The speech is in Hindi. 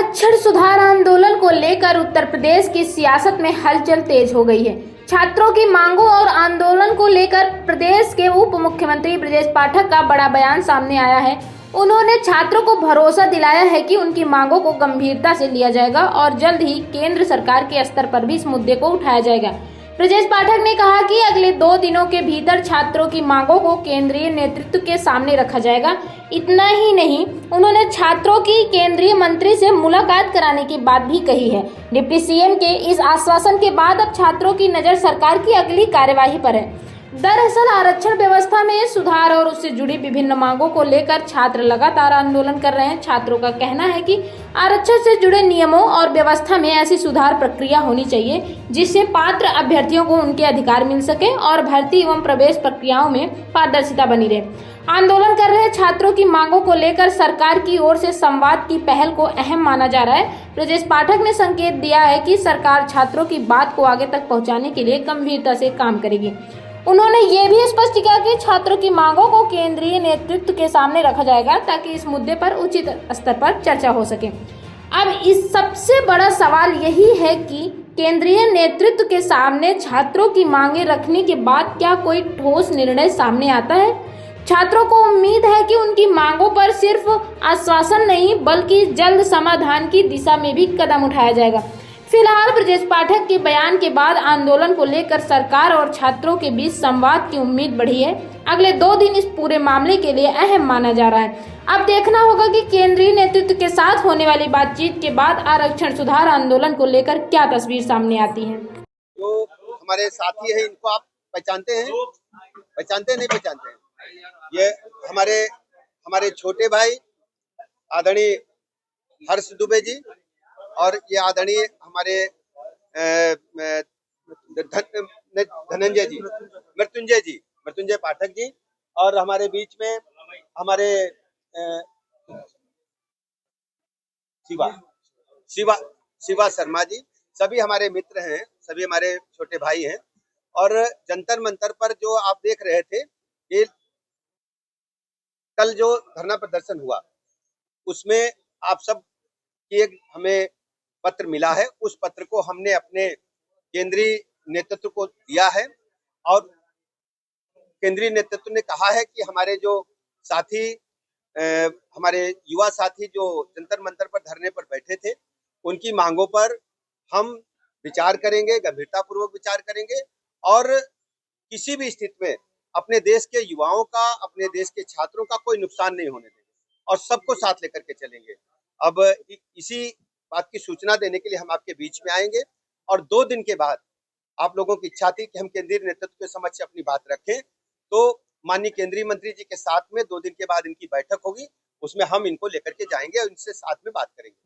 आरक्षण सुधार आंदोलन को लेकर उत्तर प्रदेश की सियासत में हलचल तेज हो गई है। छात्रों की मांगों और आंदोलन को लेकर प्रदेश के उप मुख्यमंत्री ब्रजेश पाठक का बड़ा बयान सामने आया है। उन्होंने छात्रों को भरोसा दिलाया है कि उनकी मांगों को गंभीरता से लिया जाएगा और जल्द ही केंद्र सरकार के स्तर पर भी इस मुद्दे को उठाया जाएगा। ब्रजेश पाठक ने कहा कि अगले 2 दिनों के भीतर छात्रों की मांगों को केंद्रीय नेतृत्व के सामने रखा जाएगा। इतना ही नहीं, उन्होंने छात्रों की केंद्रीय मंत्री से मुलाकात कराने की बात भी कही है। डिप्टी सीएम के इस आश्वासन के बाद अब छात्रों की नजर सरकार की अगली कार्यवाही पर है। दरअसल आरक्षण व्यवस्था में सुधार और उससे जुड़ी विभिन्न मांगों को लेकर छात्र लगातार आंदोलन कर रहे हैं। छात्रों का कहना है कि आरक्षण से जुड़े नियमों और व्यवस्था में ऐसी सुधार प्रक्रिया होनी चाहिए जिससे पात्र अभ्यर्थियों को उनके अधिकार मिल सके और भर्ती एवं प्रवेश प्रक्रियाओं में पारदर्शिता बनी रहे। आंदोलन कर रहे छात्रों की मांगों को लेकर सरकार की ओर से संवाद की पहल को अहम माना जा रहा है। ब्रजेश पाठक ने संकेत दिया है कि सरकार छात्रों की बात को आगे तक पहुंचाने के लिए गंभीरता से काम करेगी। उन्होंने ये भी स्पष्ट किया कि छात्रों की मांगों को केंद्रीय नेतृत्व के सामने रखा जाएगा ताकि इस मुद्दे पर उचित स्तर पर चर्चा हो सके। अब इस सबसे बड़ा सवाल यही है कि केंद्रीय नेतृत्व के सामने छात्रों की मांगे रखने के बाद क्या कोई ठोस निर्णय सामने आता है। छात्रों को उम्मीद है कि उनकी मांगों पर सिर्फ आश्वासन नहीं बल्कि जल्द समाधान की दिशा में भी कदम उठाया जाएगा। फिलहाल ब्रजेश पाठक के बयान के बाद आंदोलन को लेकर सरकार और छात्रों के बीच संवाद की उम्मीद बढ़ी है। अगले 2 दिन इस पूरे मामले के लिए अहम माना जा रहा है। अब देखना होगा कि केंद्रीय नेतृत्व के साथ होने वाली बातचीत के बाद आरक्षण सुधार आंदोलन को लेकर क्या तस्वीर सामने आती है। जो हमारे साथी हैं इनको आप पहचानते हैं, नहीं पहचानते हैं? ये हमारे छोटे भाई आदरणीय हर्ष दुबे जी और ये आदरणीय हमारे मृत्युंजय पाठक जी और हमारे बीच में हमारे शिवा शर्मा जी, सभी हमारे मित्र हैं, सभी हमारे छोटे भाई हैं। और जंतर मंतर पर जो आप देख रहे थे, ये कल जो धरना प्रदर्शन हुआ उसमें आप सब की एक हमें पत्र मिला है। उस पत्र को हमने अपने केंद्रीय नेतृत्व को दिया है और केंद्रीय नेतृत्व ने कहा है कि हमारे जो साथी हमारे युवा साथी जो जंतर मंतर पर धरने पर बैठे थे उनकी मांगों पर हम विचार करेंगे, गंभीरता पूर्वक विचार करेंगे और किसी भी स्थिति में अपने देश के युवाओं का, अपने देश के छात्रों का कोई नुकसान नहीं होने देंगे और सबको साथ लेकर के चलेंगे। अब इसी बात की सूचना देने के लिए हम आपके बीच में आएंगे और 2 दिन के बाद आप लोगों की इच्छा थी कि हम केंद्रीय नेतृत्व के समक्ष अपनी बात रखें, तो माननीय केंद्रीय मंत्री जी के साथ में 2 दिन के बाद इनकी बैठक होगी, उसमें हम इनको लेकर के जाएंगे और इनसे साथ में बात करेंगे।